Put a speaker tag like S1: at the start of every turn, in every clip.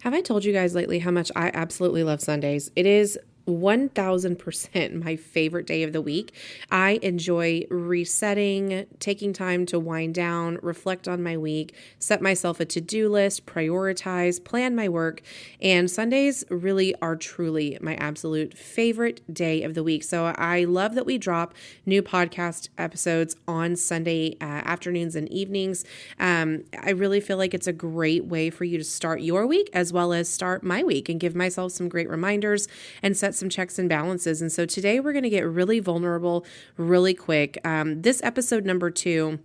S1: Have I told you guys lately how much I absolutely love Sundays? It is 1000% my favorite day of the week. I enjoy resetting, taking time to wind down, reflect on my week, set myself a to-do list, prioritize, plan my work, and Sundays really are truly my absolute favorite day of the week. So I love that we drop new podcast episodes on Sunday afternoons and evenings. I really feel like it's a great way for you to start your week as well as start my week and give myself some great reminders and set some checks and balances. And so today we're going to get really vulnerable really quick. This episode number 2,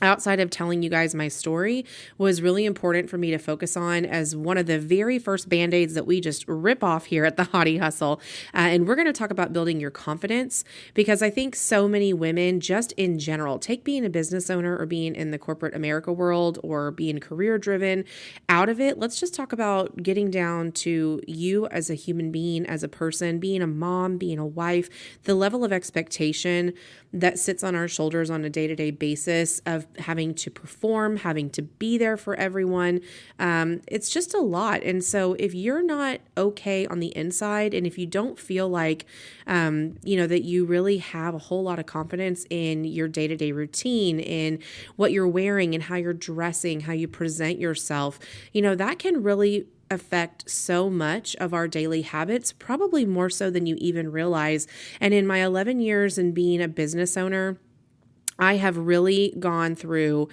S1: outside of telling you guys my story, was really important for me to focus on as one of the very first Band-Aids that we just rip off here at the Hautie Hustle. And we're going to talk about building your confidence, because I think so many women just in general, take being a business owner or being in the corporate America world or being career driven out of it. Let's just talk about getting down to you as a human being, as a person, being a mom, being a wife, the level of expectation that sits on our shoulders on a day-to-day basis of having to perform, having to be there for everyone. It's just a lot. And so if you're not okay on the inside, and if you don't feel like, that you really have a whole lot of confidence in your day-to-day routine, in what you're wearing and how you're dressing, how you present yourself, that can really affect so much of our daily habits, probably more so than you even realize. And in my 11 years in being a business owner, I have really gone through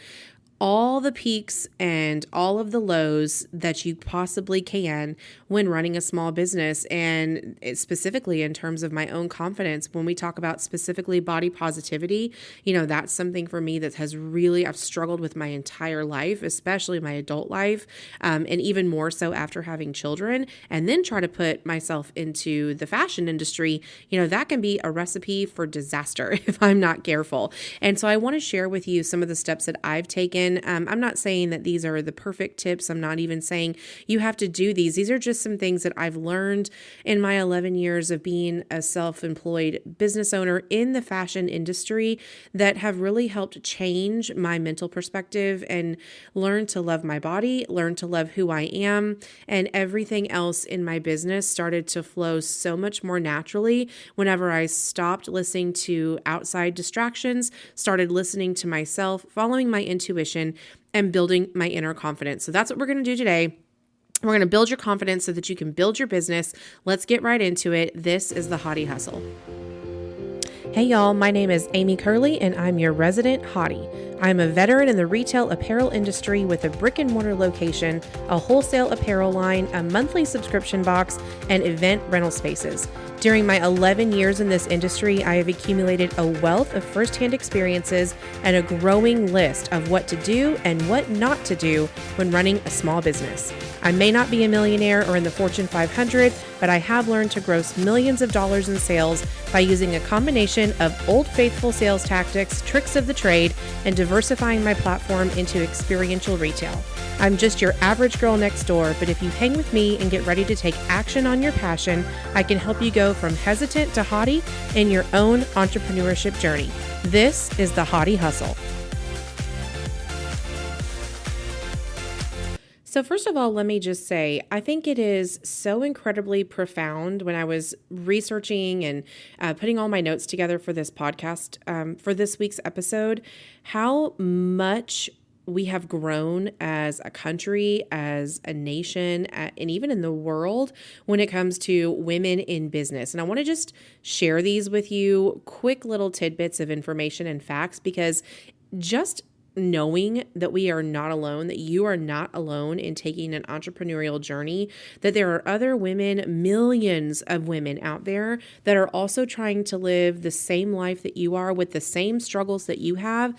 S1: all the peaks and all of the lows that you possibly can when running a small business. And specifically in terms of my own confidence, when we talk about specifically body positivity, that's something for me that has really, I've struggled with my entire life, especially my adult life, and even more so after having children, and then try to put myself into the fashion industry. That can be a recipe for disaster if I'm not careful. And so I want to share with you some of the steps that I've taken. I'm not saying that these are the perfect tips. I'm not even saying you have to do these. These are just some things that I've learned in my 11 years of being a self-employed business owner in the fashion industry that have really helped change my mental perspective and learn to love my body, learn to love who I am, and everything else in my business started to flow so much more naturally whenever I stopped listening to outside distractions, started listening to myself, following my intuition, and building my inner confidence. So that's what we're going to do today. We're going to build your confidence so that you can build your business. Let's get right into it. This is the Hautie Hustle. Hey y'all, my name is Amy Curley and I'm your resident Hautie. I'm a veteran in the retail apparel industry with a brick and mortar location, a wholesale apparel line, a monthly subscription box, and event rental spaces. During my 11 years in this industry, I have accumulated a wealth of firsthand experiences and a growing list of what to do and what not to do when running a small business. I may not be a millionaire or in the Fortune 500, but I have learned to gross millions of dollars in sales by using a combination of old faithful sales tactics, tricks of the trade, and diversifying my platform into experiential retail. I'm just your average girl next door, but if you hang with me and get ready to take action on your passion, I can help you go from hesitant to haughty in your own entrepreneurship journey. This is the Hautie Hustle. So first of all, let me just say, I think it is so incredibly profound when I was researching and putting all my notes together for this podcast, for this week's episode, how much we have grown as a country, as a nation, and even in the world when it comes to women in business. And I want to just share these with you, quick little tidbits of information and facts, because just knowing that we are not alone, that you are not alone in taking an entrepreneurial journey, that there are other women, millions of women out there that are also trying to live the same life that you are with the same struggles that you have,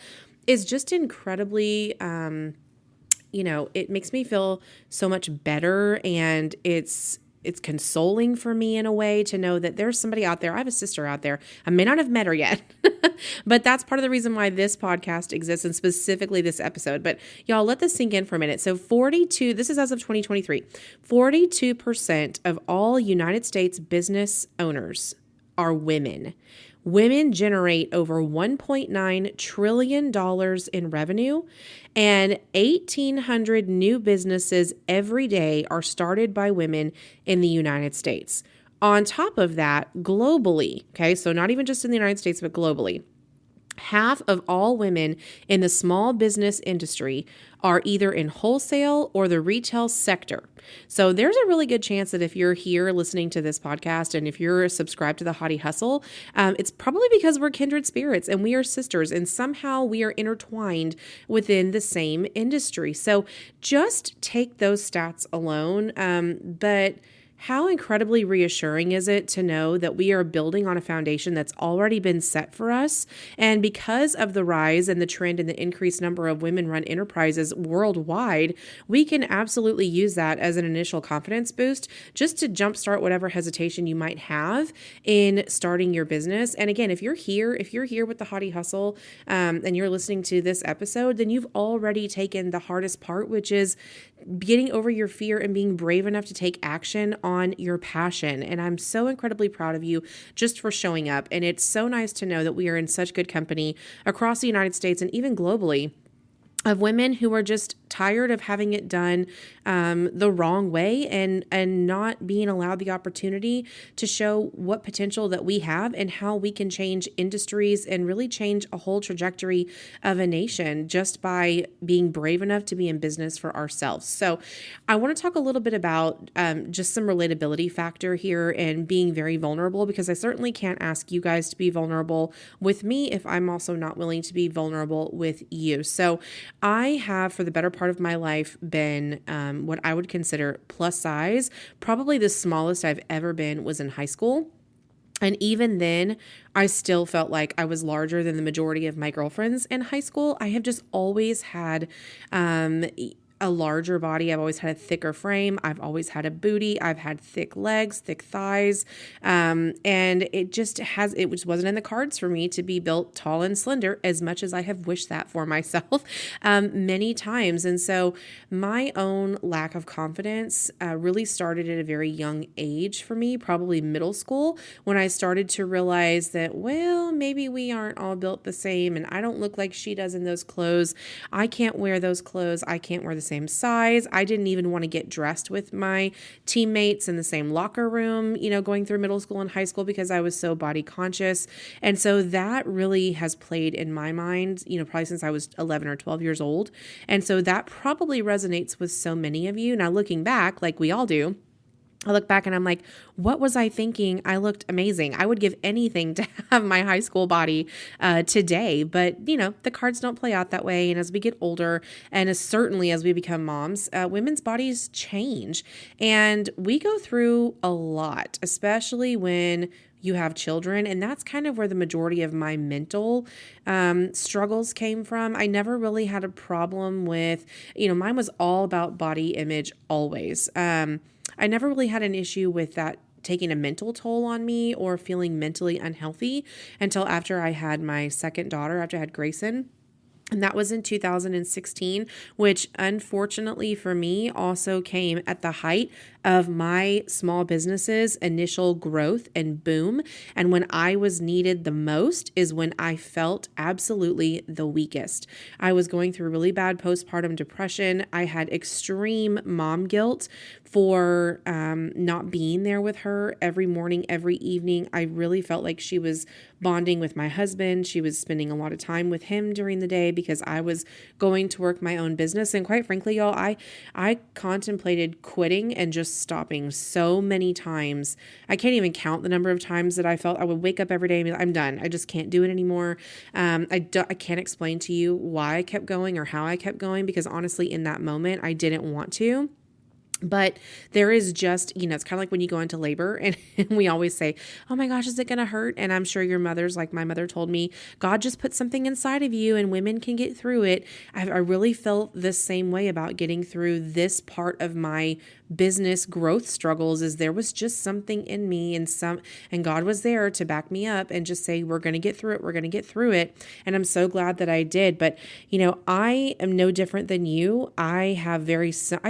S1: is just incredibly, it makes me feel so much better, and it's consoling for me in a way to know that there's somebody out there. I have a sister out there. I may not have met her yet, but that's part of the reason why this podcast exists, and specifically this episode. But y'all, let this sink in for a minute. So this is as of 2023, 42% of all United States business owners are women. Women generate over $1.9 trillion in revenue, and 1,800 new businesses every day are started by women in the United States. On top of that, globally, okay, so not even just in the United States, but globally, half of all women in the small business industry are either in wholesale or the retail sector. So there's a really good chance that if you're here listening to this podcast and if you're subscribed to the Hautie Hustle, it's probably because we're kindred spirits and we are sisters and somehow we are intertwined within the same industry. So just take those stats alone. But how incredibly reassuring is it to know that we are building on a foundation that's already been set for us? And because of the rise and the trend and the increased number of women-run enterprises worldwide, we can absolutely use that as an initial confidence boost just to jumpstart whatever hesitation you might have in starting your business. And again, if you're here with the Hautie Hustle and you're listening to this episode, then you've already taken the hardest part, which is getting over your fear and being brave enough to take action on your passion. And I'm so incredibly proud of you just for showing up. And it's so nice to know that we are in such good company across the United States and even globally of women who are just tired of having it done the wrong way and not being allowed the opportunity to show what potential that we have and how we can change industries and really change a whole trajectory of a nation just by being brave enough to be in business for ourselves. So I want to talk a little bit about just some relatability factor here and being very vulnerable, because I certainly can't ask you guys to be vulnerable with me if I'm also not willing to be vulnerable with you. So I have, for the better part of my life, been what I would consider plus size. Probably the smallest I've ever been was in high school. And even then, I still felt like I was larger than the majority of my girlfriends in high school. I have just always had a larger body. I've always had a thicker frame. I've always had a booty. I've had thick legs, thick thighs. And it just wasn't in the cards for me to be built tall and slender, as much as I have wished that for myself many times. And so my own lack of confidence really started at a very young age for me, probably middle school, when I started to realize that, well, maybe we aren't all built the same and I don't look like she does in those clothes. I can't wear those clothes. I can't wear the same size. I didn't even want to get dressed with my teammates in the same locker room, going through middle school and high school, because I was so body conscious. And so that really has played in my mind, probably since I was 11 or 12 years old. And so that probably resonates with so many of you. Now, looking back, like we all do, I look back and I'm like, what was I thinking? I looked amazing. I would give anything to have my high school body today. But, the cards don't play out that way. And as we get older, and certainly as we become moms, women's bodies change. And we go through a lot, especially when you have children. And that's kind of where the majority of my mental struggles came from. I never really had a problem with, mine was all about body image always. I never really had an issue with that taking a mental toll on me or feeling mentally unhealthy until after I had my second daughter, after I had Grayson. And that was in 2016, which unfortunately for me also came at the height of my small business's initial growth and boom. And when I was needed the most is when I felt absolutely the weakest. I was going through really bad postpartum depression. I had extreme mom guilt for not being there with her every morning, every evening. I really felt like she was bonding with my husband. She was spending a lot of time with him during the day because I was going to work my own business. And quite frankly, y'all, I contemplated quitting and just stopping so many times. I can't even count the number of times that I felt I would wake up every day and be like, I'm done. I just can't do it anymore. I can't explain to you why I kept going or how I kept going, because honestly, in that moment, I didn't want to. But there is just, it's kind of like when you go into labor and we always say, oh my gosh, is it going to hurt? And I'm sure your mothers, like my mother told me, God just put something inside of you and women can get through it. I really felt the same way about getting through this part of my business growth struggles, is there was just something in me and God was there to back me up and just say, we're going to get through it. We're going to get through it. And I'm so glad that I did. But, I am no different than you. I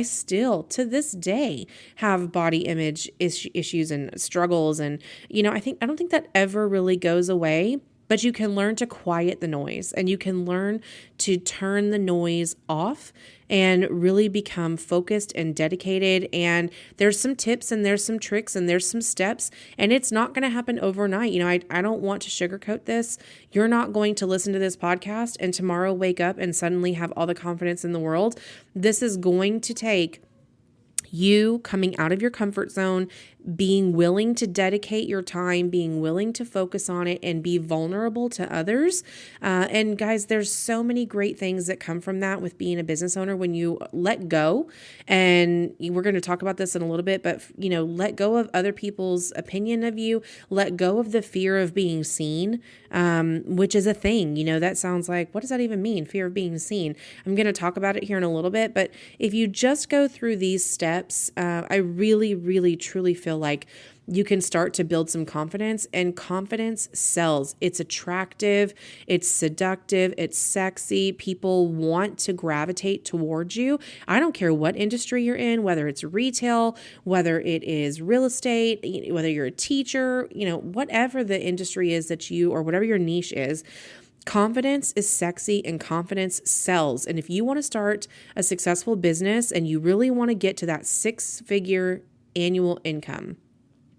S1: still to this this day have body image issues and struggles. And, I don't think that ever really goes away. But you can learn to quiet the noise, and you can learn to turn the noise off and really become focused and dedicated. And there's some tips and there's some tricks and there's some steps, and it's not going to happen overnight. I don't want to sugarcoat this. You're not going to listen to this podcast and tomorrow wake up and suddenly have all the confidence in the world. This is going to take you coming out of your comfort zone, being willing to dedicate your time, being willing to focus on it and be vulnerable to others. And guys, there's so many great things that come from that with being a business owner when you let go. And we're going to talk about this in a little bit, but let go of other people's opinion of you, let go of the fear of being seen, which is a thing. That sounds like, what does that even mean? Fear of being seen. I'm going to talk about it here in a little bit, but if you just go through these steps, I really, really, truly feel like you can start to build some confidence, and confidence sells. It's attractive, it's seductive, it's sexy. People want to gravitate towards you. I don't care what industry you're in, whether it's retail, whether it is real estate, whether you're a teacher, whatever the industry is that you, or whatever your niche is. Confidence is sexy and confidence sells. And if you want to start a successful business and you really want to get to that 6-figure annual income,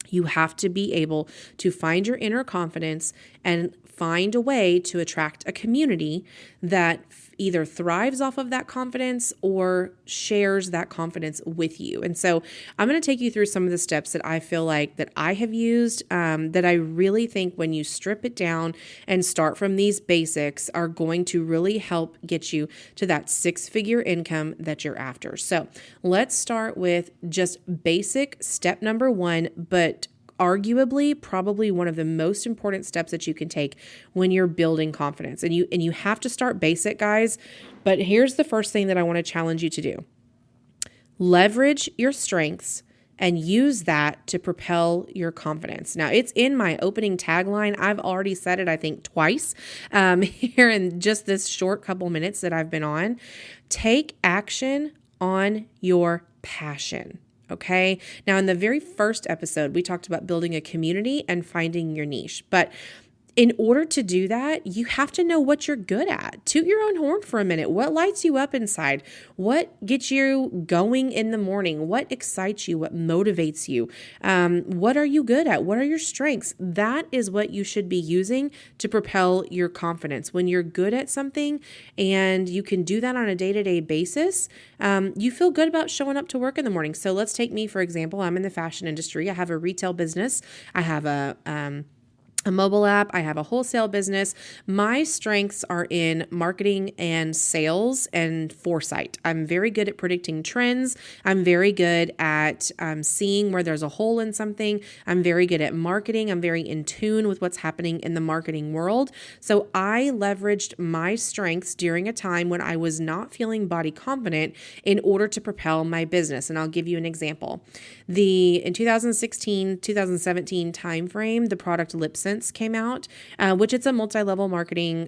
S1: you have to be able to find your inner confidence and find a way to attract a community that either thrives off of that confidence or shares that confidence with you. And so I'm going to take you through some of the steps that I feel like that I have used, that I really think when you strip it down and start from these basics are going to really help get you to that 6-figure income that you're after. So let's start with just basic step number 1, but arguably probably one of the most important steps that you can take when you're building confidence. And you have to start basic, guys. But here's the first thing that I want to challenge you to do. Leverage your strengths and use that to propel your confidence. Now, it's in my opening tagline. I've already said it, I think, twice here in just this short couple minutes that I've been on. Take action on your passion. Okay. Now, in the very first episode, we talked about building a community and finding your niche. But in order to do that, you have to know what you're good at. Toot your own horn for a minute. What lights you up inside? What gets you going in the morning? What excites you? What motivates you? What are you good at? What are your strengths? That is what you should be using to propel your confidence. When you're good at something and you can do that on a day-to-day basis, you feel good about showing up to work in the morning. So let's take me, for example. I'm in the fashion industry. I have a retail business. I have a mobile app. I have a wholesale business. My strengths are in marketing and sales and foresight. I'm very good at predicting trends. I'm very good at seeing where there's a hole in something. I'm very good at marketing. I'm very in tune with what's happening in the marketing world. So I leveraged my strengths during a time when I was not feeling body confident in order to propel my business. And I'll give you an example. In 2016, 2017 timeframe, the product Lip Sync came out, which it's a multi-level marketing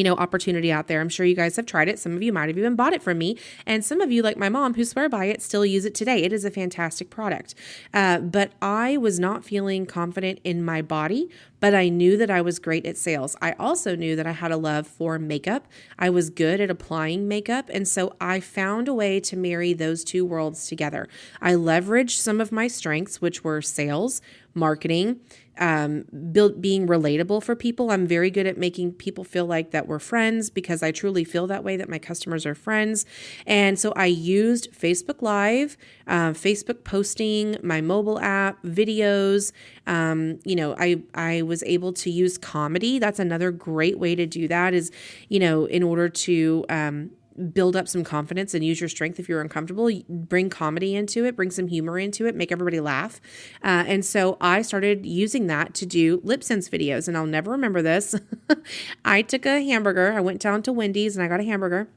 S1: opportunity out there. I'm sure you guys have tried it. Some of you might have even bought it from me. And some of you, like my mom, who swear by it, still use it today. It is a fantastic product. But I was not feeling confident in my body, but I knew that I was great at sales. I also knew that I had a love for makeup. I was good at applying makeup. And so I found a way to marry those two worlds together. I leveraged some of my strengths, which were sales, marketing, being relatable for people. I'm very good at making people feel like that we're friends because I truly feel that way, that my customers are friends. And so I used Facebook Live, Facebook posting, my mobile app, videos. I was able to use comedy. That's another great way to do that is, in order to build up some confidence and use your strength. If you're uncomfortable, bring comedy into it, bring some humor into it, make everybody laugh. And so I started using that to do lip sync videos. And I'll never remember this. I took a hamburger. I went down to Wendy's and I got a hamburger.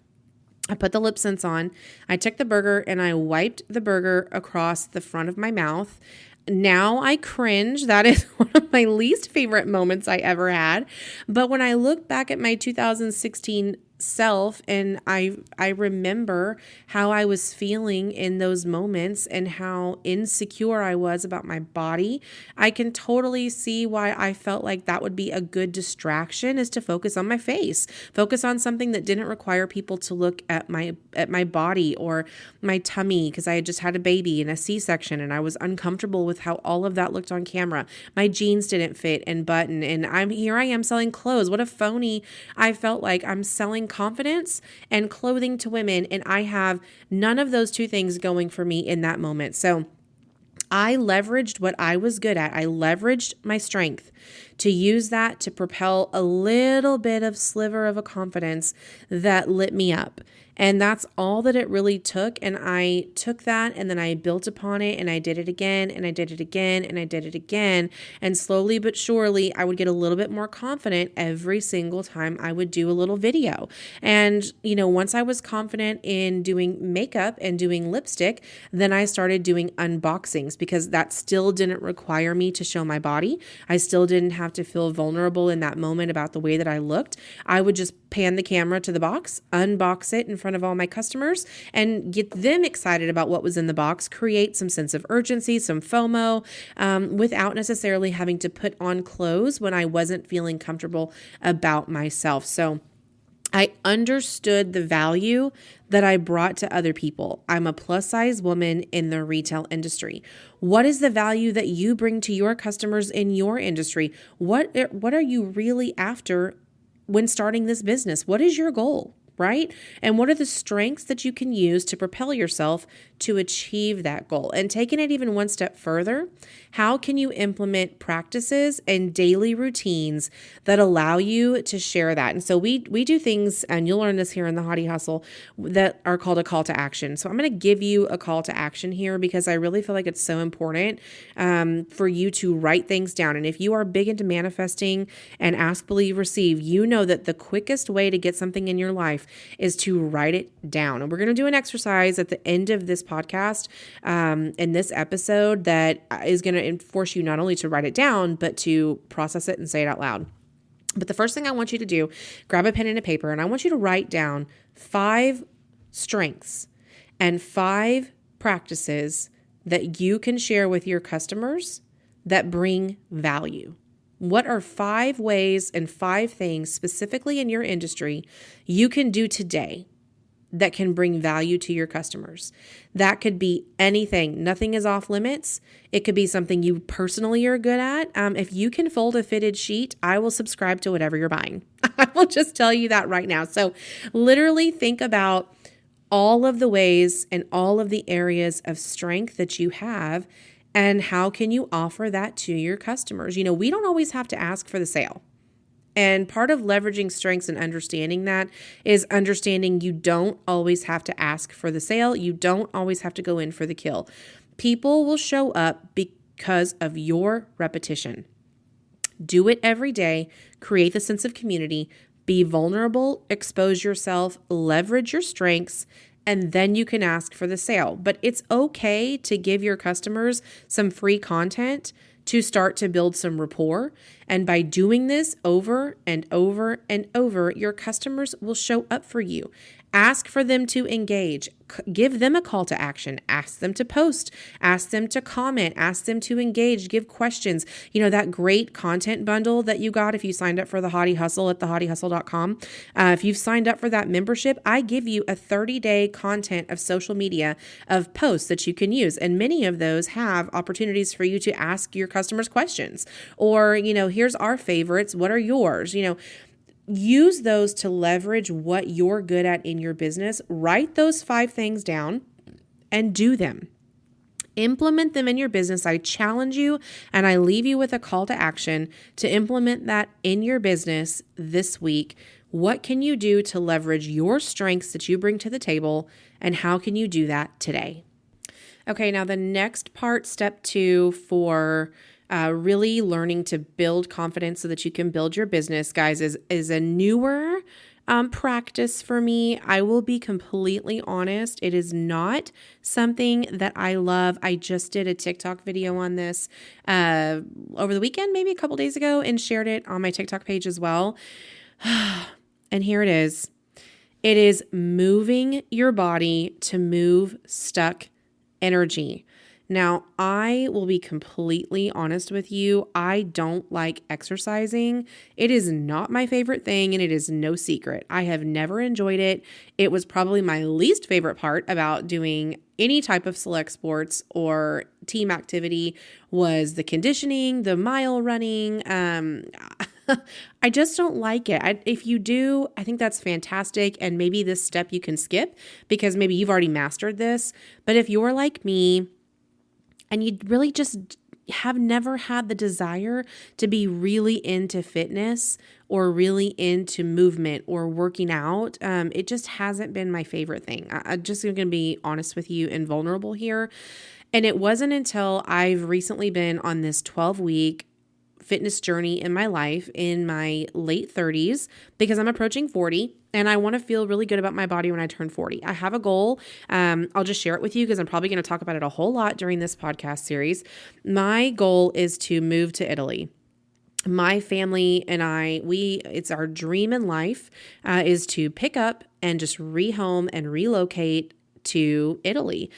S1: I put the lip sync on. I took the burger and I wiped the burger across the front of my mouth. Now I cringe. That is one of my least favorite moments I ever had. But when I look back at my 2016 self, and I remember how I was feeling in those moments and how insecure I was about my body. I can totally see why I felt like that would be a good distraction, is to focus on my face, focus on something that didn't require people to look at my body or my tummy, because I had just had a baby and a C-section and I was uncomfortable with how all of that looked on camera. My jeans didn't fit and button, and I am selling clothes. What a phony. I felt like I'm selling confidence and clothing to women, and I have none of those two things going for me in that moment. So I leveraged what I was good at. I leveraged my strength to use that to propel a little bit of sliver of a confidence that lit me up. And that's all that it really took. And I took that and then I built upon it, and I did it again and I did it again and I did it again. And slowly but surely, I would get a little bit more confident every single time I would do a little video. And, once I was confident in doing makeup and doing lipstick, then I started doing unboxings, because that still didn't require me to show my body. I still didn't have to feel vulnerable in that moment about the way that I looked. I would just pan the camera to the box, unbox it in front of all my customers, and get them excited about what was in the box, create some sense of urgency, some FOMO, without necessarily having to put on clothes when I wasn't feeling comfortable about myself. So I understood the value that I brought to other people. I'm a plus size woman in the retail industry. What is the value that you bring to your customers in your industry? What are you really after when starting this business? What is your goal, right? And what are the strengths that you can use to propel yourself to achieve that goal? And taking it even one step further, how can you implement practices and daily routines that allow you to share that? And so we do things, and you'll learn this here in the Hautie Hustle, that are called a call to action. So I'm going to give you a call to action here, because I really feel like it's so important for you to write things down. And if you are big into manifesting and ask, believe, receive, you know that the quickest way to get something in your life is to write it down. And we're going to do an exercise at the end of this podcast, in this episode, that is going to force you not only to write it down, but to process it and say it out loud. But the first thing I want you to do, grab a pen and a paper, and I want you to write down 5 strengths and 5 practices that you can share with your customers that bring value. What are 5 ways and 5 things specifically in your industry you can do today that can bring value to your customers? That could be anything. Nothing is off limits. It could be something you personally are good at. If you can fold a fitted sheet, I will subscribe to whatever you're buying. I will just tell you that right now. So literally think about all of the ways and all of the areas of strength that you have, and how can you offer that to your customers? We don't always have to ask for the sale. And part of leveraging strengths and understanding that is understanding you don't always have to ask for the sale. You don't always have to go in for the kill. People will show up because of your repetition. Do it every day. Create the sense of community. Be vulnerable. Expose yourself. Leverage your strengths. And then you can ask for the sale. But it's okay to give your customers some free content to start to build some rapport. And by doing this over and over and over, your customers will show up for you. Ask for them to engage. Give them a call to action. Ask them to post. Ask them to comment. Ask them to engage. Give questions. That great content bundle that you got if you signed up for the Hautie Hustle at thehautiehustle.com. If you've signed up for that membership, I give you a 30-day content of social media of posts that you can use. And many of those have opportunities for you to ask your customers questions. Or, here's our favorites. What are yours? Use those to leverage what you're good at in your business. Write those 5 things down and do them. Implement them in your business. I challenge you, and I leave you with a call to action to implement that in your business this week. What can you do to leverage your strengths that you bring to the table, and how can you do that today? Okay, now the next part, step 2 for really learning to build confidence so that you can build your business, guys, is a newer practice for me. I will be completely honest. It is not something that I love. I just did a TikTok video on this over the weekend, maybe a couple days ago, and shared it on my TikTok page as well. And here it is. It is moving your body to move stuck energy. Now, I will be completely honest with you. I don't like exercising. It is not my favorite thing, and it is no secret. I have never enjoyed it. It was probably my least favorite part about doing any type of select sports or team activity was the conditioning, the mile running. I just don't like it. If you do, I think that's fantastic. And maybe this step you can skip because maybe you've already mastered this. But if you're like me, and you really just have never had the desire to be really into fitness or really into movement or working out, it just hasn't been my favorite thing. I'm just going to be honest with you and vulnerable here. And it wasn't until I've recently been on this 12-week fitness journey in my life in my late 30s because I'm approaching 40 and I want to feel really good about my body when I turn 40. I have a goal. I'll just share it with you because I'm probably going to talk about it a whole lot during this podcast series. My goal is to move to Italy. My family and it's our dream in life is to pick up and just rehome and relocate to Italy.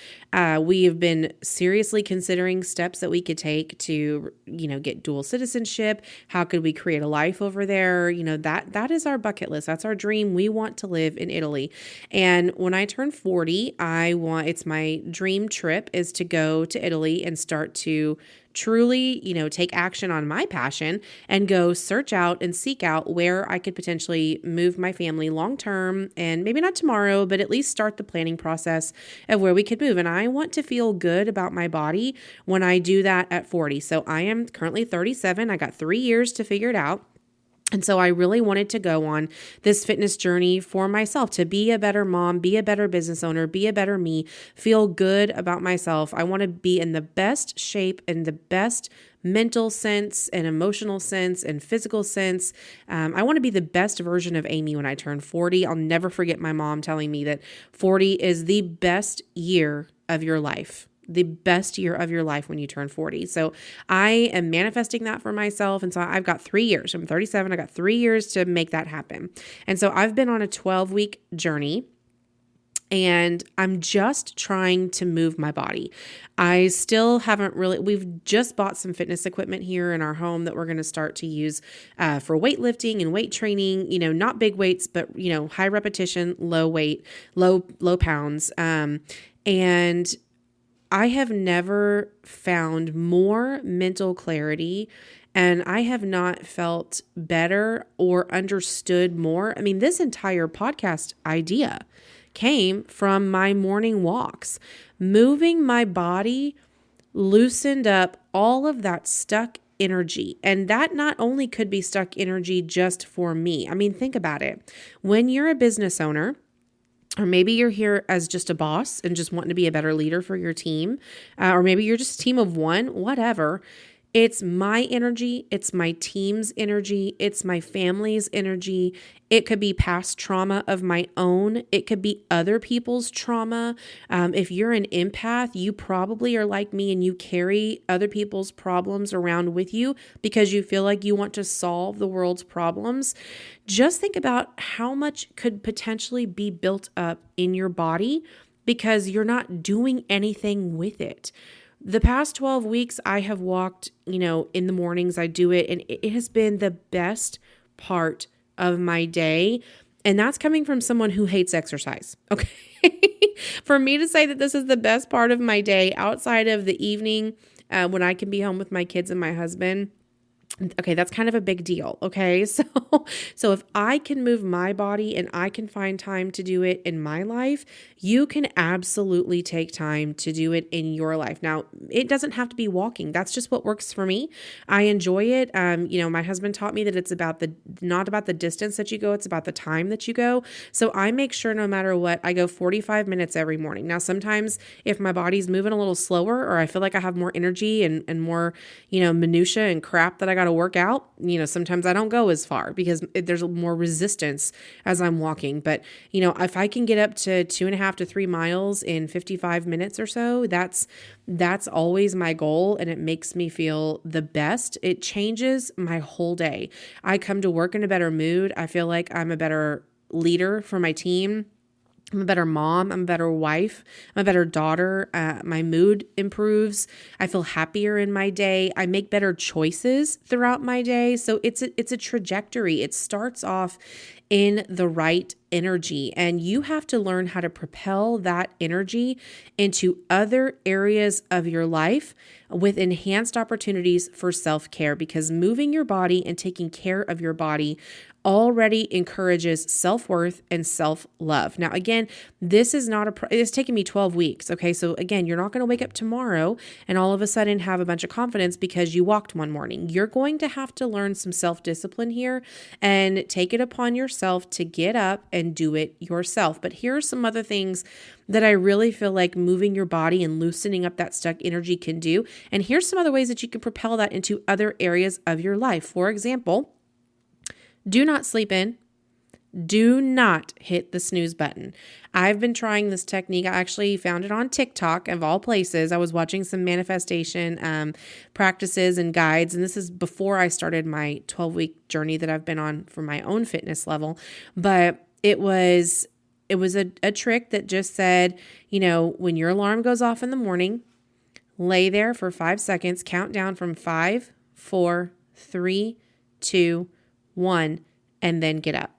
S1: We have been seriously considering steps that we could take to, get dual citizenship. How could we create a life over there? That is our bucket list. That's our dream. We want to live in Italy. And when I turn 40, it's my dream trip is to go to Italy and start to truly, take action on my passion and go search out and seek out where I could potentially move my family long term and maybe not tomorrow, but at least start the planning process of where we could move. And I want to feel good about my body when I do that at 40. So I am currently 37. I got 3 years to figure it out. And so I really wanted to go on this fitness journey for myself to be a better mom, be a better business owner, be a better me, feel good about myself. I want to be in the best shape and the best mental sense and emotional sense and physical sense. I want to be the best version of Amy when I turn 40. I'll never forget my mom telling me that 40 is the best year of your life. The best year of your life when you turn 40. So I am manifesting that for myself. And so I've got 3 years. I'm 37. I got 3 years to make that happen. And so I've been on a 12-week journey and I'm just trying to move my body. I still haven't we've just bought some fitness equipment here in our home that we're going to start to use for weightlifting and weight training, not big weights, but, high repetition, low weight, low pounds. And I have never found more mental clarity and I have not felt better or understood more. I mean, this entire podcast idea came from my morning walks. Moving my body loosened up all of that stuck energy. And that not only could be stuck energy just for me. I mean, think about it. When you're a business owner, or maybe you're here as just a boss and just wanting to be a better leader for your team, or maybe you're just a team of one, whatever. It's my energy. It's my team's energy. It's my family's energy. It could be past trauma of my own. It could be other people's trauma. If you're an empath, you probably are like me and you carry other people's problems around with you because you feel like you want to solve the world's problems. Just think about how much could potentially be built up in your body because you're not doing anything with it. The past 12 weeks, I have walked, in the mornings, I do it, and it has been the best part of my day. And that's coming from someone who hates exercise. Okay. For me to say that this is the best part of my day outside of the evening when I can be home with my kids and my husband. Okay, that's kind of a big deal. Okay. So if I can move my body and I can find time to do it in my life, you can absolutely take time to do it in your life. Now, it doesn't have to be walking. That's just what works for me. I enjoy it. My husband taught me that it's not about the distance that you go, it's about the time that you go. So I make sure no matter what, I go 45 minutes every morning. Now, sometimes if my body's moving a little slower or I feel like I have more energy and more, minutia and crap that I got to work out, sometimes I don't go as far because there's more resistance as I'm walking. But, if I can get up to 2.5 to 3 miles in 55 minutes or so, that's always my goal. And it makes me feel the best. It changes my whole day. I come to work in a better mood. I feel like I'm a better leader for my team. I'm a better mom. I'm a better wife. I'm a better daughter. My mood improves. I feel happier in my day. I make better choices throughout my day. So it's a trajectory. It starts off in the right energy, and you have to learn how to propel that energy into other areas of your life with enhanced opportunities for self-care, because moving your body and taking care of your body already encourages self-worth and self-love. Now, again, this is not it's taken me 12 weeks. Okay. So again, you're not going to wake up tomorrow and all of a sudden have a bunch of confidence because you walked one morning. You're going to have to learn some self-discipline here and take it upon yourself to get up and do it yourself. But here are some other things that I really feel like moving your body and loosening up that stuck energy can do. And here's some other ways that you can propel that into other areas of your life. For example, do not sleep in. Do not hit the snooze button. I've been trying this technique. I actually found it on TikTok, of all places. I was watching some manifestation practices and guides, and this is before I started my 12-week journey that I've been on for my own fitness level. But it was a trick that just said, when your alarm goes off in the morning, lay there for 5 seconds, count down from 5, 4, 3, 2, 1, and then get up.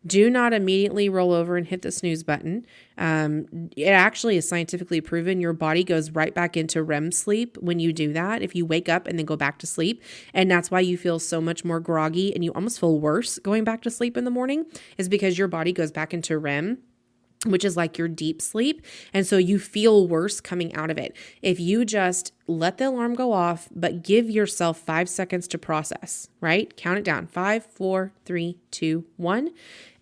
S1: Do not immediately roll over and hit the snooze button. It actually is scientifically proven your body goes right back into REM sleep when you do that. If you wake up and then go back to sleep, and that's why you feel so much more groggy and you almost feel worse going back to sleep in the morning, is because your body goes back into REM, which is like your deep sleep. And so you feel worse coming out of it. If you just let the alarm go off, but give yourself 5 seconds to process, right? Count it down. 5, 4, 3, 2, 1,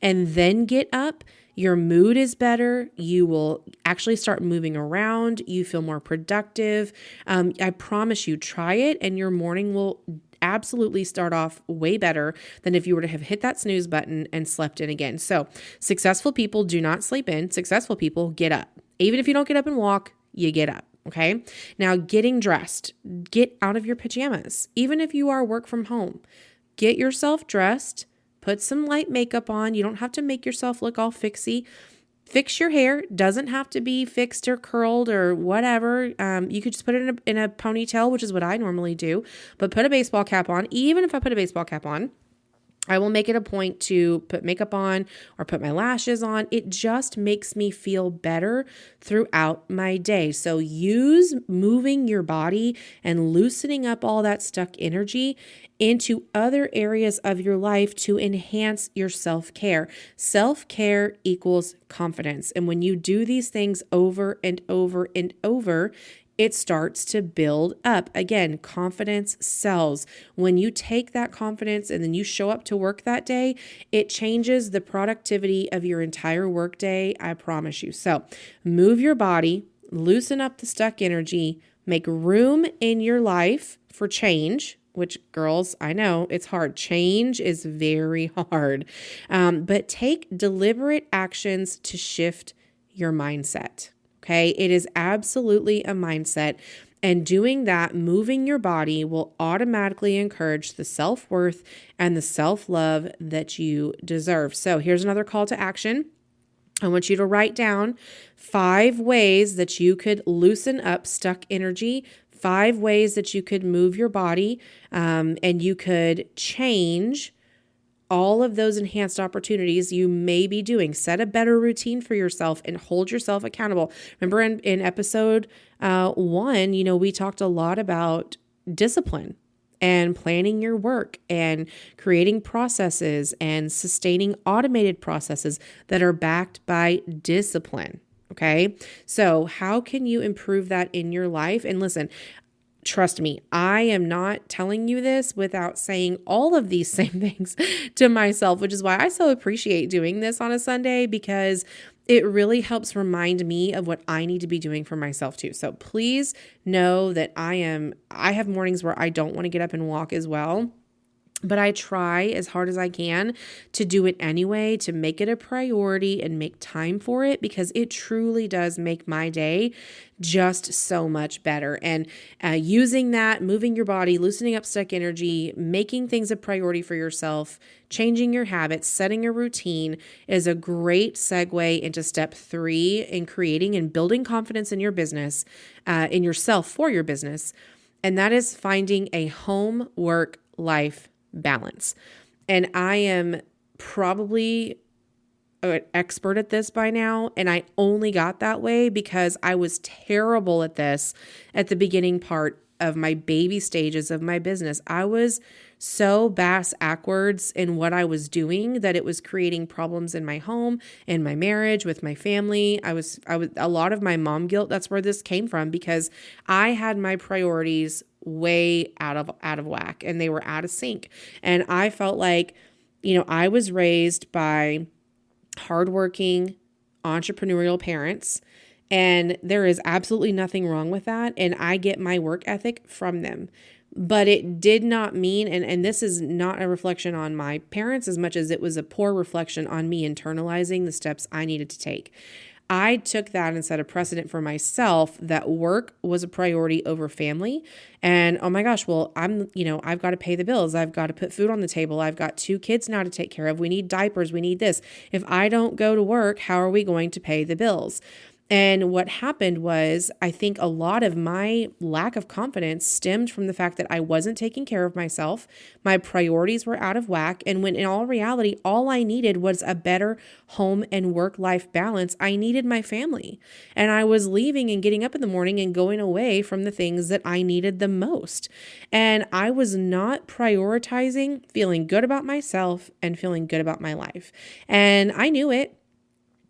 S1: and then get up. Your mood is better. You will actually start moving around. You feel more productive. I promise you, try it and your morning will absolutely start off way better than if you were to have hit that snooze button and slept in again. So successful people do not sleep in. Successful people get up. Even if you don't get up and walk, you get up. Okay. Now, getting dressed, get out of your pajamas. Even if you are work from home, get yourself dressed, put some light makeup on. You don't have to make yourself look all fixy. Fix your hair. Doesn't have to be fixed or curled or whatever. You could just put it in a ponytail, which is what I normally do, but put a baseball cap on. Even if I put a baseball cap on, I will make it a point to put makeup on or put my lashes on. It just makes me feel better throughout my day. So use moving your body and loosening up all that stuck energy into other areas of your life to enhance your self-care. Self-care equals confidence. And when you do these things over and over and over, it starts to build up. Again, confidence sells. When you take that confidence and then you show up to work that day, it changes the productivity of your entire work day. I promise you. So move your body, loosen up the stuck energy, make room in your life for change, which, girls, I know it's hard. Change is very hard. But take deliberate actions to shift your mindset. Okay, it is absolutely a mindset. And doing that, moving your body, will automatically encourage the self-worth and the self-love that you deserve. So here's another call to action. I want you to write down 5 ways that you could loosen up stuck energy, 5 ways that you could move your body, and you could change all of those enhanced opportunities you may be doing. Set a better routine for yourself and hold yourself accountable. Remember in episode 1, we talked a lot about discipline and planning your work and creating processes and sustaining automated processes that are backed by discipline. Okay. So how can you improve that in your life? And listen, trust me, I am not telling you this without saying all of these same things to myself, which is why I so appreciate doing this on a Sunday, because it really helps remind me of what I need to be doing for myself too. So please know that I have mornings where I don't want to get up and walk as well. But I try as hard as I can to do it anyway, to make it a priority and make time for it, because it truly does make my day just so much better. And using that, moving your body, loosening up stuck energy, making things a priority for yourself, changing your habits, setting a routine is a great segue into step 3 in creating and building confidence in your business, in yourself for your business. And that is finding a home, work, life balance. And I am probably an expert at this by now. And I only got that way because I was terrible at this at the beginning part of my baby stages of my business. I was so backwards in what I was doing that it was creating problems in my home, in my marriage, with my family. I was a lot of my mom guilt. That's where this came from, because I had my priorities way out of whack and they were out of sync. And I felt like, I was raised by hardworking entrepreneurial parents, and there is absolutely nothing wrong with that. And I get my work ethic from them. But it did not mean, and this is not a reflection on my parents as much as it was a poor reflection on me internalizing the steps I needed to take. I took that and set a precedent for myself that work was a priority over family. And oh my gosh, well, I've got to pay the bills. I've got to put food on the table. I've got 2 kids now to take care of. We need diapers. We need this. If I don't go to work, how are we going to pay the bills? And what happened was, I think a lot of my lack of confidence stemmed from the fact that I wasn't taking care of myself. My priorities were out of whack. And when in all reality, all I needed was a better home and work-life balance. I needed my family. And I was leaving and getting up in the morning and going away from the things that I needed the most. And I was not prioritizing feeling good about myself and feeling good about my life. And I knew it.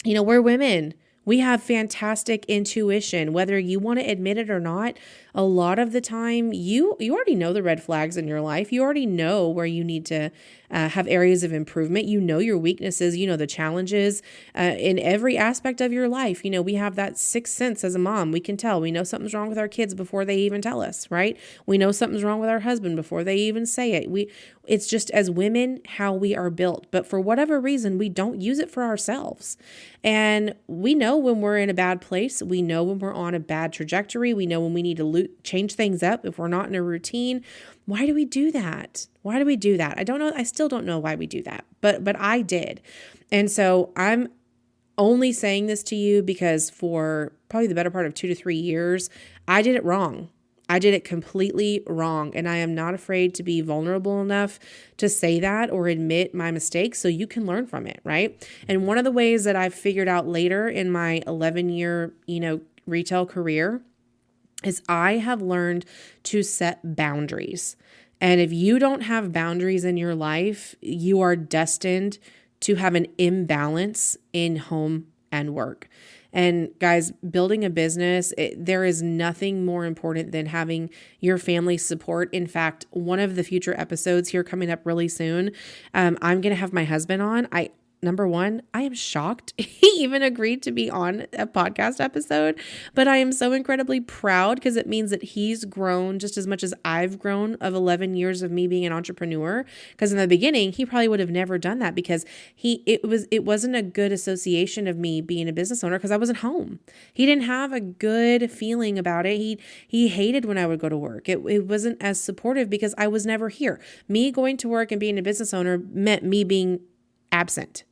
S1: We're women. We have fantastic intuition, whether you want to admit it or not. A lot of the time, you already know the red flags in your life. You already know where you need to have areas of improvement. You know your weaknesses. You know the challenges in every aspect of your life. We have that sixth sense as a mom. We can tell. We know something's wrong with our kids before they even tell us, right? We know something's wrong with our husband before they even say it. It's just as women how we are built. But for whatever reason, we don't use it for ourselves. And we know when we're in a bad place. We know when we're on a bad trajectory. We know when we need to change things up if we're not in a routine. Why do we do that? Why do we do that? I don't know. I still don't know why we do that, but I did. And so I'm only saying this to you because for probably the better part of 2 to 3 years, I did it wrong. I did it completely wrong. And I am not afraid to be vulnerable enough to say that or admit my mistakes so you can learn from it, right? And one of the ways that I've figured out later in my 11-year, retail career is I have learned to set boundaries. And if you don't have boundaries in your life, you are destined to have an imbalance in home and work. And guys, building a business, there is nothing more important than having your family's support. In fact, one of the future episodes here coming up really soon, I'm going to have my husband on. Number one, I am shocked he even agreed to be on a podcast episode, but I am so incredibly proud because it means that he's grown just as much as I've grown of 11 years of me being an entrepreneur. Because in the beginning, he probably would have never done that because it wasn't a good association of me being a business owner because I wasn't home. He didn't have a good feeling about it. He hated when I would go to work. It wasn't as supportive because I was never here. Me going to work and being a business owner meant me being absent.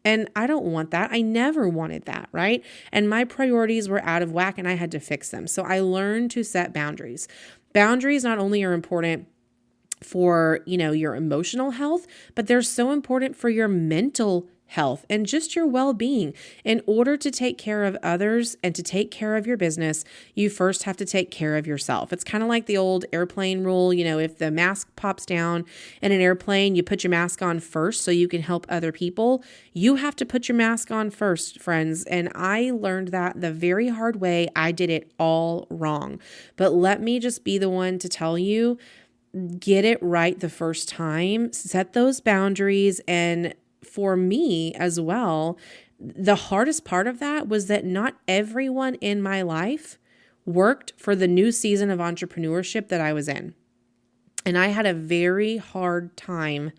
S1: And I don't want that. I never wanted that, right? And my priorities were out of whack and I had to fix them. So I learned to set boundaries. Boundaries not only are important for, your emotional health, but they're so important for your mental health and just your well-being. In order to take care of others and to take care of your business, you first have to take care of yourself. It's kind of like the old airplane rule. If the mask pops down in an airplane, you put your mask on first so you can help other people. You have to put your mask on first, friends. And I learned that the very hard way. I did it all wrong. But let me just be the one to tell you, get it right the first time, set those boundaries. And for me as well, the hardest part of that was that not everyone in my life worked for the new season of entrepreneurship that I was in. And I had a very hard time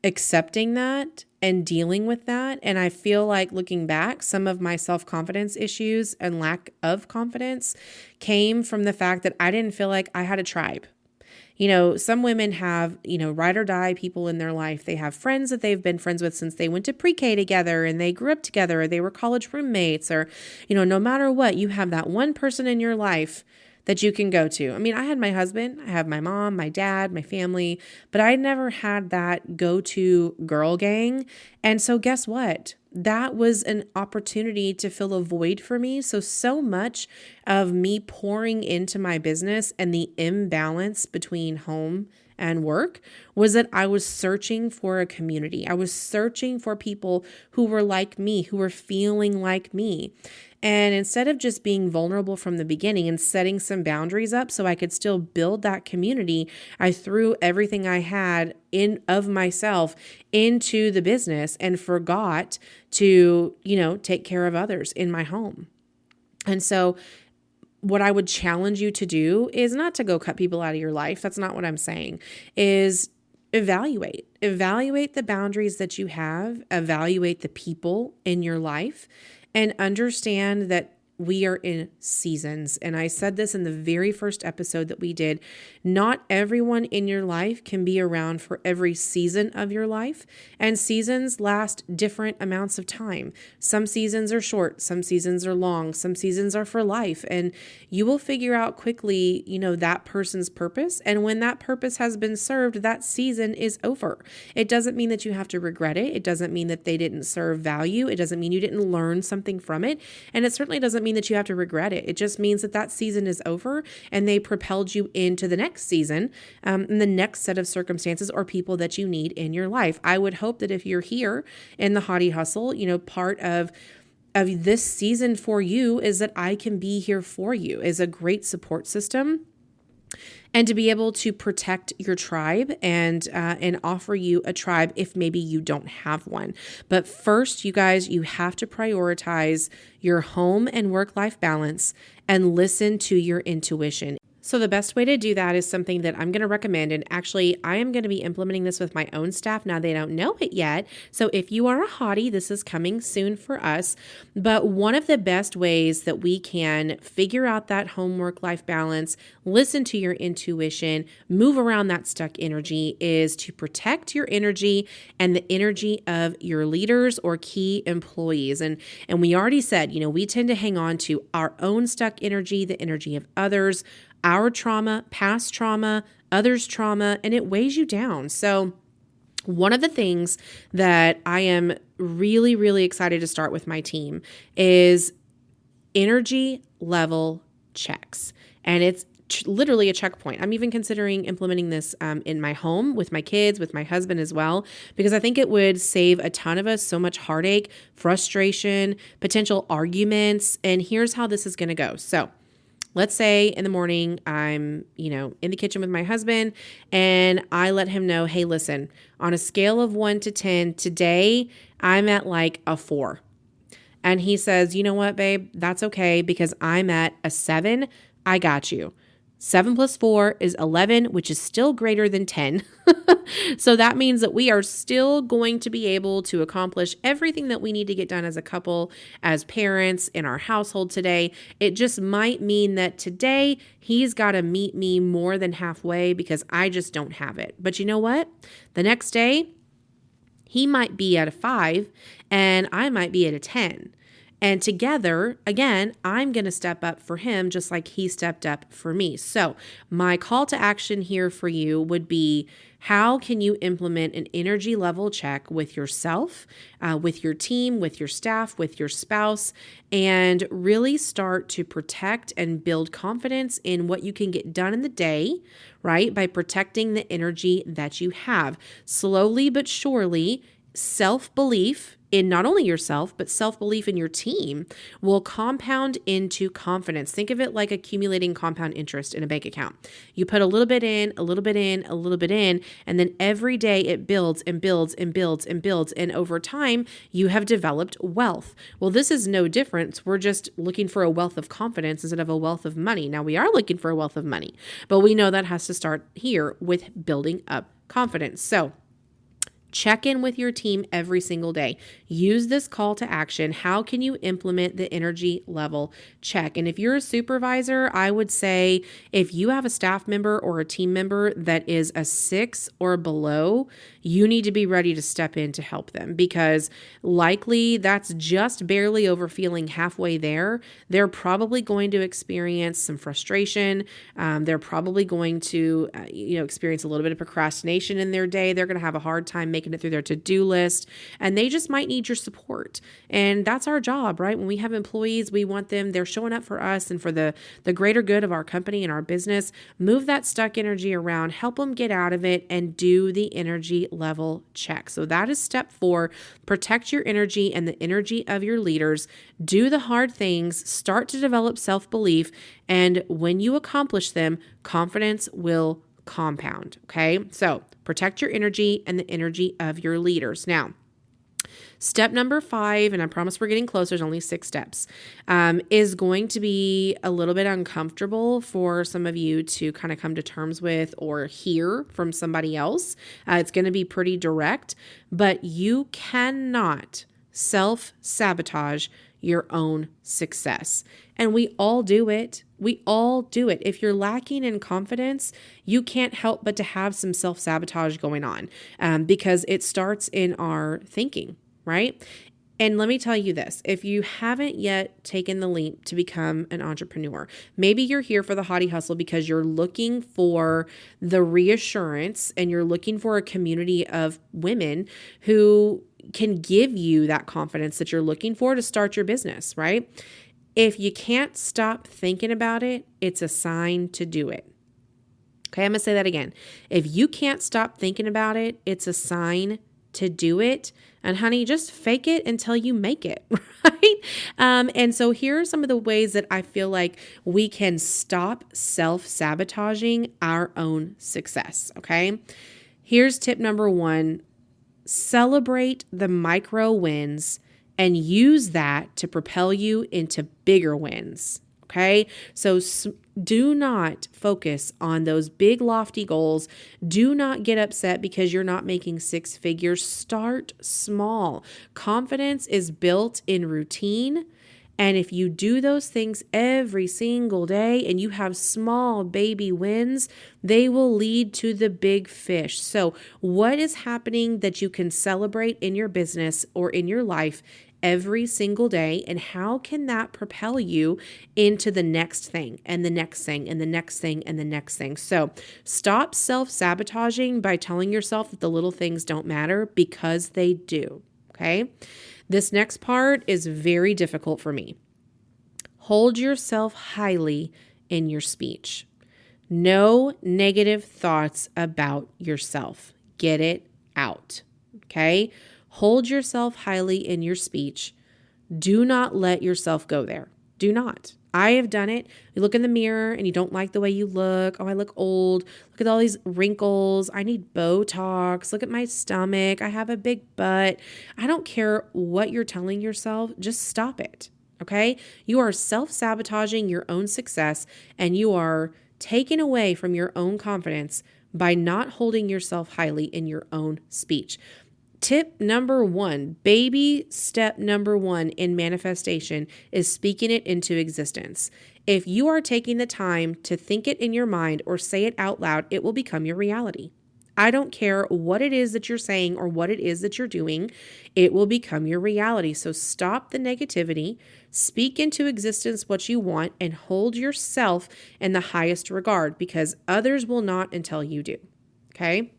S1: accepting that and dealing with that. And I feel like looking back, some of my self-confidence issues and lack of confidence came from the fact that I didn't feel like I had a tribe. Some women have, ride or die people in their life. They have friends that they've been friends with since they went to pre-K together and they grew up together, or they were college roommates, or, no matter what, you have that one person in your life that you can go to. I mean, I had my husband, I have my mom, my dad, my family, but I never had that go-to girl gang. And so guess what? That was an opportunity to fill a void for me. So much of me pouring into my business and the imbalance between home and work was that I was searching for a community. I was searching for people who were like me, who were feeling like me. And instead of just being vulnerable from the beginning and setting some boundaries up so I could still build that community, I threw everything I had of myself into the business and forgot to, take care of others in my home. And so what I would challenge you to do is not to go cut people out of your life. That's not what I'm saying. Is evaluate the boundaries that you have, evaluate the people in your life, and understand that we are in seasons. And I said this in the very first episode that we did. Not everyone in your life can be around for every season of your life. And seasons last different amounts of time. Some seasons are short, some seasons are long, some seasons are for life. And you will figure out quickly, that person's purpose. And when that purpose has been served, that season is over. It doesn't mean that you have to regret it. It doesn't mean that they didn't serve value. It doesn't mean you didn't learn something from it. And it certainly doesn't mean that you have to regret it. It just means that season is over and they propelled you into the next season, and the next set of circumstances or people that you need in your life. I would hope that if you're here in the Hautie Hustle, part of this season for you is that I can be here for you, is a great support system. And to be able to protect your tribe and offer you a tribe if maybe you don't have one. But first, you guys, you have to prioritize your home and work-life balance and listen to your intuition. So the best way to do that is something that I'm going to recommend. And actually, I am going to be implementing this with my own staff. Now, they don't know it yet. So if you are a hottie, this is coming soon for us. But one of the best ways that we can figure out that home work-life balance, listen to your intuition, move around that stuck energy is to protect your energy and the energy of your leaders or key employees. And we already said, we tend to hang on to our own stuck energy, the energy of others, our trauma, past trauma, others' trauma, and it weighs you down. So one of the things that I am really, really excited to start with my team is energy level checks. And it's literally a checkpoint. I'm even considering implementing this in my home with my kids, with my husband as well, because I think it would save a ton of us so much heartache, frustration, potential arguments. And here's how this is going to go. So let's say in the morning, I'm, in the kitchen with my husband and I let him know, hey, listen, on a scale of 1 to 10, today I'm at like a 4. And he says, you know what, babe, that's okay because I'm at a 7. I got you. 7 plus 4 is 11, which is still greater than 10. So that means that we are still going to be able to accomplish everything that we need to get done as a couple, as parents in our household today. It just might mean that today he's got to meet me more than halfway because I just don't have it. But you know what? The next day, he might be at a 5 and I might be at a 10. And together, again, I'm going to step up for him just like he stepped up for me. So my call to action here for you would be, how can you implement an energy level check with yourself, with your team, with your staff, with your spouse, and really start to protect and build confidence in what you can get done in the day, right? By protecting the energy that you have. Slowly but surely, self-belief in not only yourself, but self-belief in your team will compound into confidence. Think of it like accumulating compound interest in a bank account. You put a little bit in, a little bit in, a little bit in, and then every day it builds and builds and builds and builds. And over time, you have developed wealth. Well, this is no difference. We're just looking for a wealth of confidence instead of a wealth of money. Now, we are looking for a wealth of money, but we know that has to start here with building up confidence. So, check in with your team every single day. Use this call to action. How can you implement the energy level check? And if you're a supervisor, I would say if you have a staff member or a team member that is a 6 or below, you need to be ready to step in to help them, because likely that's just barely over feeling halfway there. They're probably going to experience some frustration. They're probably going to experience a little bit of procrastination in their day. They're going to have a hard time making it through their to-do list, and they just might need your support. And that's our job, right? When we have employees, we want them, they're showing up for us and for the greater good of our company and our business. Move that stuck energy around, help them get out of it, and do the energy level check. So that is step 4. Protect your energy and the energy of your leaders. Do the hard things, start to develop self-belief, and when you accomplish them, confidence will compound. Okay. So protect your energy and the energy of your leaders. Now, step number 5, and I promise we're getting closer, there's only 6 steps, is going to be a little bit uncomfortable for some of you to kind of come to terms with or hear from somebody else. It's going to be pretty direct, but you cannot self-sabotage your own success. And we all do it. We all do it. If you're lacking in confidence, you can't help but to have some self-sabotage going on, because it starts in our thinking, right? And let me tell you this, if you haven't yet taken the leap to become an entrepreneur, maybe you're here for the Hautie Hustle because you're looking for the reassurance and you're looking for a community of women who can give you that confidence that you're looking for to start your business, right? If you can't stop thinking about it, it's a sign to do it. Okay, I'm going to say that again. If you can't stop thinking about it, it's a sign to do it. And honey, just fake it until you make it, right? And so here are some of the ways that I feel like we can stop self-sabotaging our own success, okay? Here's tip number 1. Celebrate the micro wins and use that to propel you into bigger wins. Okay. So do not focus on those big lofty goals. Do not get upset because you're not making 6 figures. Start small. Confidence is built in routine. And if you do those things every single day and you have small baby wins, they will lead to the big fish. So what is happening that you can celebrate in your business or in your life every single day, and how can that propel you into the next thing and the next thing and the next thing and the next thing? So stop self-sabotaging by telling yourself that the little things don't matter, because they do. Okay? This next part is very difficult for me. Hold yourself highly in your speech. No negative thoughts about yourself. Get it out. Okay? Hold yourself highly in your speech. Do not let yourself go there. Do not. I have done it. You look in the mirror and you don't like the way you look. Oh, I look old. Look at all these wrinkles. I need Botox. Look at my stomach. I have a big butt. I don't care what you're telling yourself. Just stop it. Okay? You are self-sabotaging your own success, and you are taking away from your own confidence by not holding yourself highly in your own speech. Tip number 1, baby step number 1 in manifestation is speaking it into existence. If you are taking the time to think it in your mind or say it out loud, it will become your reality. I don't care what it is that you're saying or what it is that you're doing, it will become your reality. So stop the negativity, speak into existence what you want, and hold yourself in the highest regard, because others will not until you do. Okay?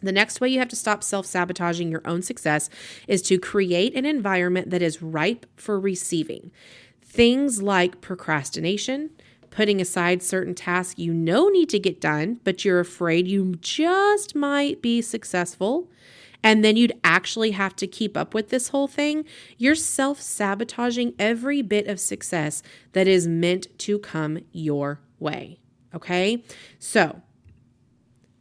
S1: The next way you have to stop self-sabotaging your own success is to create an environment that is ripe for receiving. Things like procrastination, putting aside certain tasks you know need to get done, but you're afraid you just might be successful, and then you'd actually have to keep up with this whole thing, you're self-sabotaging every bit of success that is meant to come your way. Okay? So,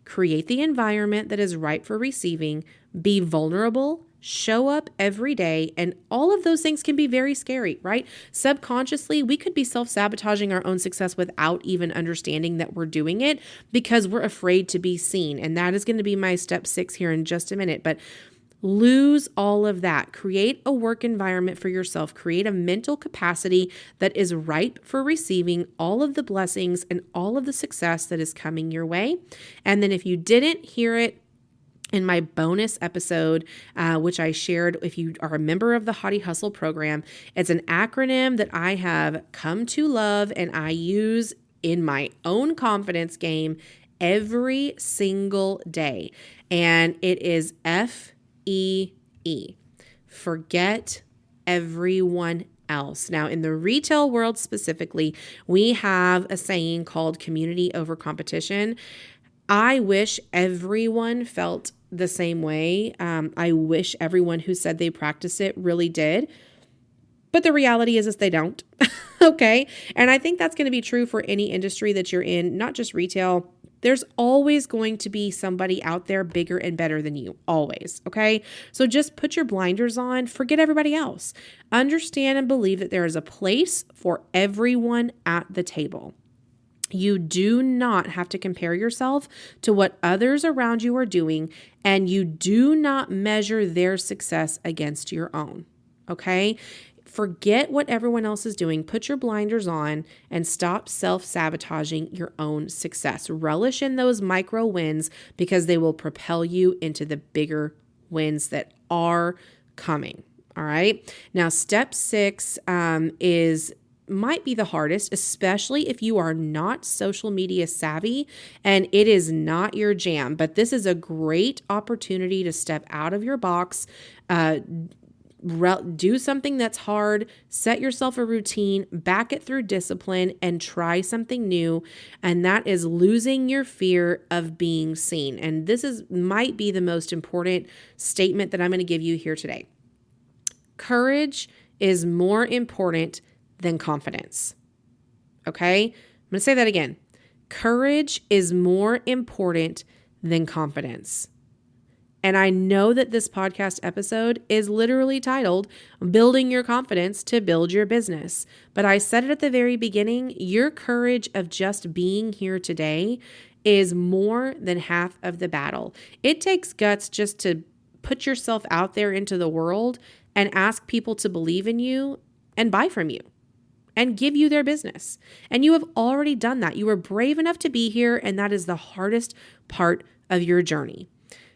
S1: create the environment that is right for receiving, be vulnerable, show up every day, and all of those things can be very scary, right? Subconsciously, we could be self-sabotaging our own success without even understanding that we're doing it because we're afraid to be seen. And that is going to be my step 6 here in just a minute. But lose all of that. Create a work environment for yourself. Create a mental capacity that is ripe for receiving all of the blessings and all of the success that is coming your way. And then if you didn't hear it in my bonus episode, which I shared, if you are a member of the Hautie Hustle program, it's an acronym that I have come to love and I use in my own confidence game every single day. And it is FEE. Forget everyone else. Now, in the retail world specifically, we have a saying called community over competition. I wish everyone felt the same way. I wish everyone who said they practice it really did. But the reality is they don't. Okay. And I think that's going to be true for any industry that you're in, not just retail. There's always going to be somebody out there bigger and better than you, always, okay? So just put your blinders on, forget everybody else. Understand and believe that there is a place for everyone at the table. You do not have to compare yourself to what others around you are doing, and you do not measure their success against your own, okay? Forget what everyone else is doing. Put your blinders on and stop self-sabotaging your own success. Relish in those micro wins because they will propel you into the bigger wins that are coming, all right? Now, step 6 might be the hardest, especially if you are not social media savvy and it is not your jam. But this is a great opportunity to step out of your box, do something that's hard, set yourself a routine, back it through discipline, and try something new. And that is losing your fear of being seen. And this might be the most important statement that I'm going to give you here today. Courage is more important than confidence. Okay? I'm going to say that again. Courage is more important than confidence. And I know that this podcast episode is literally titled Building Your Confidence to Build Your Business. But I said it at the very beginning, your courage of just being here today is more than half of the battle. It takes guts just to put yourself out there into the world and ask people to believe in you and buy from you and give you their business. And you have already done that. You were brave enough to be here, and that is the hardest part of your journey.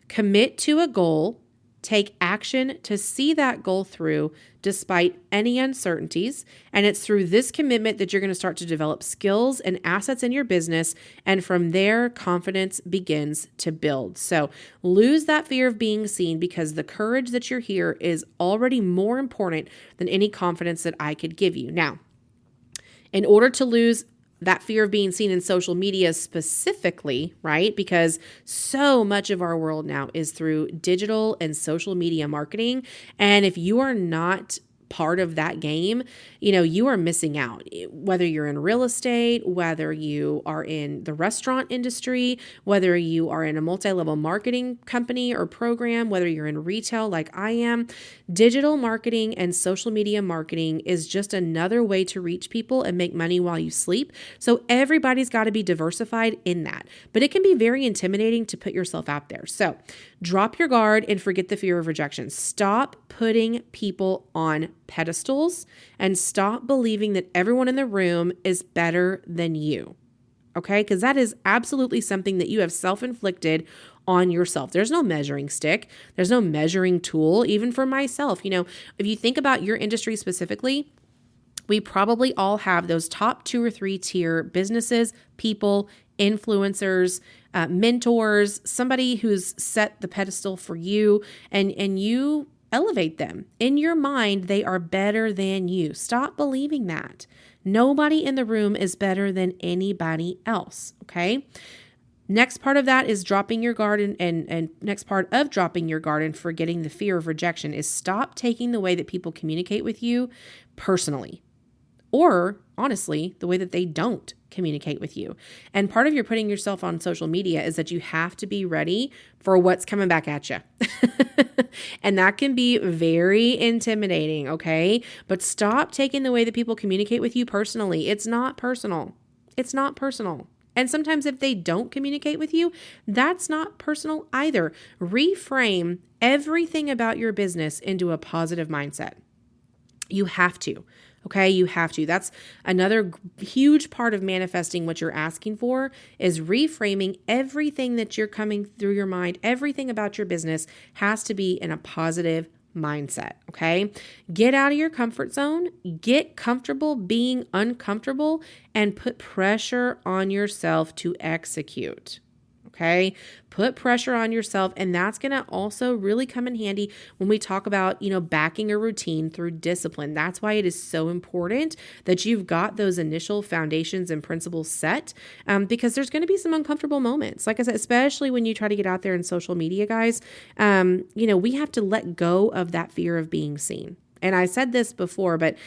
S1: Commit to a goal, take action to see that goal through despite any uncertainties. And it's through this commitment that you're going to start to develop skills and assets in your business. And from there, confidence begins to build. So lose that fear of being seen because the courage that you're here is already more important than any confidence that I could give you. Now, in order to lose that fear of being seen in social media specifically, right? Because so much of our world now is through digital and social media marketing. And if you are not part of that game, you are missing out. Whether you're in real estate, whether you are in the restaurant industry, whether you are in a multi-level marketing company or program, whether you're in retail like I am, digital marketing and social media marketing is just another way to reach people and make money while you sleep. So everybody's got to be diversified in that. But it can be very intimidating to put yourself out there. So drop your guard and forget the fear of rejection. Stop putting people on pedestals and stop believing that everyone in the room is better than you. Okay? Because that is absolutely something that you have self-inflicted on yourself. There's no measuring stick. There's no measuring tool, even for myself. If you think about your industry specifically, we probably all have those top 2 or 3 tier businesses, people, influencers, mentors, somebody who's set the pedestal for you, and you elevate them. In your mind, they are better than you. Stop believing that. Nobody in the room is better than anybody else, okay? Next part of that is dropping your guard, and next part of dropping your guard and forgetting the fear of rejection is stop taking the way that people communicate with you personally, or honestly, the way that they don't communicate with you. And part of your putting yourself on social media is that you have to be ready for what's coming back at you. And that can be very intimidating, okay? But stop taking the way that people communicate with you personally. It's not personal. It's not personal. And sometimes if they don't communicate with you, that's not personal either. Reframe everything about your business into a positive mindset. You have to. Okay, you have to. That's another huge part of manifesting what you're asking for is reframing everything that you're coming through your mind. Everything about your business has to be in a positive mindset. Okay, get out of your comfort zone, get comfortable being uncomfortable, and put pressure on yourself to execute. Okay, put pressure on yourself. And that's going to also really come in handy when we talk about, backing a routine through discipline. That's why it is so important that you've got those initial foundations and principles set, because there's going to be some uncomfortable moments. Like I said, especially when you try to get out there in social media, guys, we have to let go of that fear of being seen. And I said this before, but,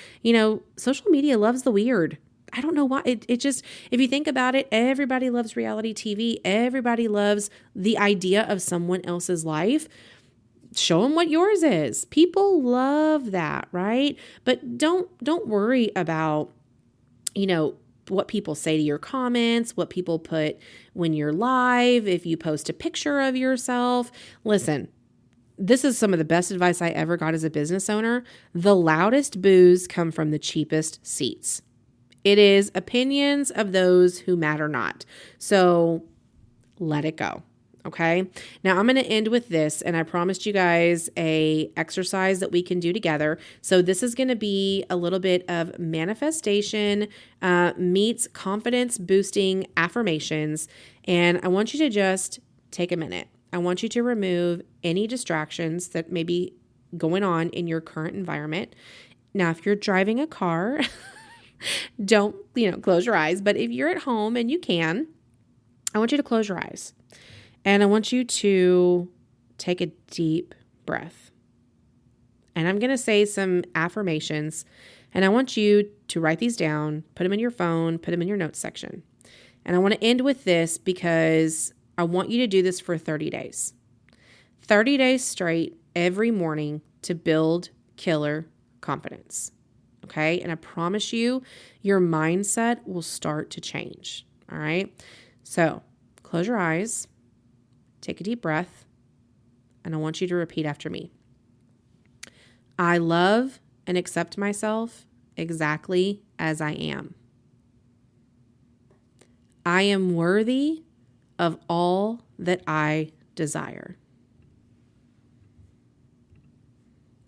S1: social media loves the weird. I don't know why. It just, if you think about it, everybody loves reality TV. Everybody loves the idea of someone else's life. Show them what yours is. People love that, right? But don't worry about, what people say to your comments, what people put when you're live, if you post a picture of yourself. Listen, this is some of the best advice I ever got as a business owner. The loudest boos come from the cheapest seats. It is opinions of those who matter not. So let it go. Okay. Now I'm going to end with this, and I promised you guys a exercise that we can do together. So this is going to be a little bit of manifestation meets confidence boosting affirmations. And I want you to just take a minute. I want you to remove any distractions that may be going on in your current environment. Now, if you're driving a car, don't, close your eyes. But if you're at home and you can, I want you to close your eyes. And I want you to take a deep breath. And I'm going to say some affirmations. And I want you to write these down, put them in your phone, put them in your notes section. And I want to end with this because I want you to do this for 30 days. 30 days straight every morning to build killer confidence. Okay. And I promise you, your mindset will start to change. All right. So close your eyes, take a deep breath, and I want you to repeat after me. I love and accept myself exactly as I am. I am worthy of all that I desire.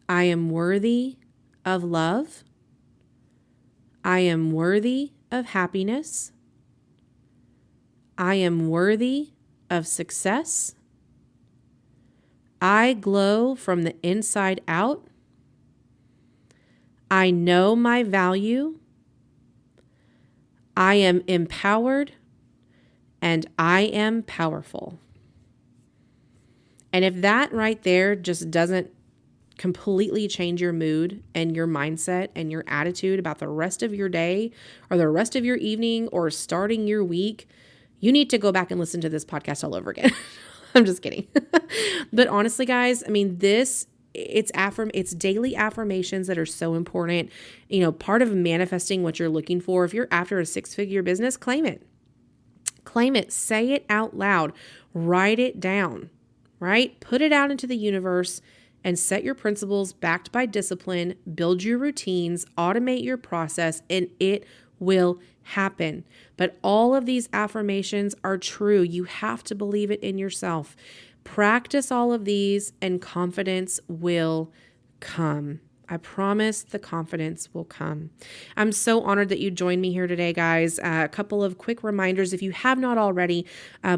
S1: I am worthy of love. I am worthy of happiness. I am worthy of success. I glow from the inside out. I know my value. I am empowered, and I am powerful. And if that right there just doesn't completely change your mood and your mindset and your attitude about the rest of your day or the rest of your evening or starting your week, you need to go back and listen to this podcast all over again. I'm just kidding. But honestly, guys, it's daily affirmations that are so important. Part of manifesting what you're looking for. If you're after a 6-figure business, claim it. Claim it. Say it out loud. Write it down, right? Put it out into the universe and set your principles backed by discipline, build your routines, automate your process, and it will happen. But all of these affirmations are true. You have to believe it in yourself. Practice all of these and confidence will come. I promise the confidence will come. I'm so honored that you joined me here today, guys. A couple of quick reminders. If you have not already,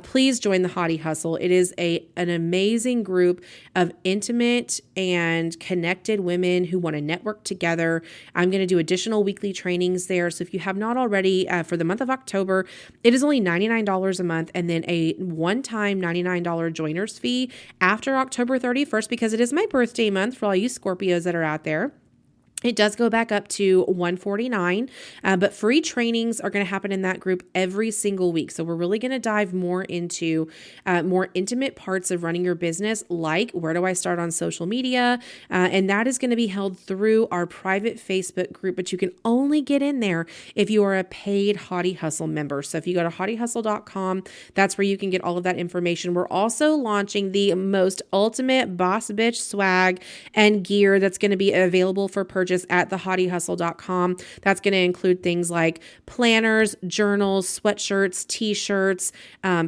S1: please join the Hautie Hustle. It is an amazing group of intimate and connected women who want to network together. I'm going to do additional weekly trainings there. So if you have not already, for the month of October, it is only $99 a month and then a one-time $99 joiners fee after October 31st because it is my birthday month for all you Scorpios that are out there. It does go back up to $149, but free trainings are going to happen in that group every single week. So we're really going to dive more into more intimate parts of running your business, like where do I start on social media? And that is going to be held through our private Facebook group, but you can only get in there if you are a paid Hautie Hustle member. So if you go to hautiehustle.com, that's where you can get all of that information. We're also launching the most ultimate boss bitch swag and gear that's going to be available for purchase at thehautiehustle.com. That's going to include things like planners, journals, sweatshirts, t-shirts,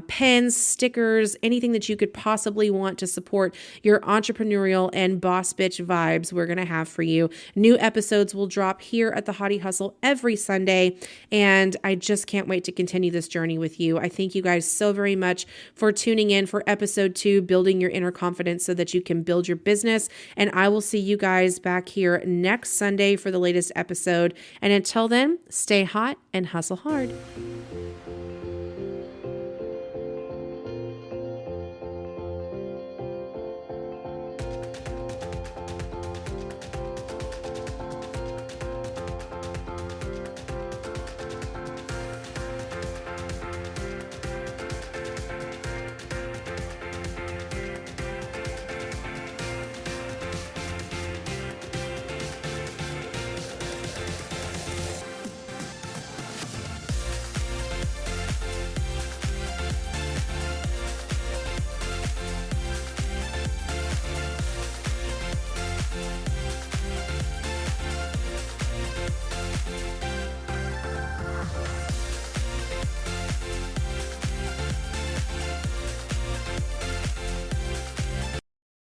S1: pens, stickers, anything that you could possibly want to support your entrepreneurial and boss bitch vibes we're going to have for you. New episodes will drop here at the Hautie Hustle every Sunday, and I just can't wait to continue this journey with you. I thank you guys so very much for tuning in for episode 2, Building Your Inner Confidence so that you can build your business, and I will see you guys back here next Sunday for the latest episode. And until then, stay hot and hustle hard.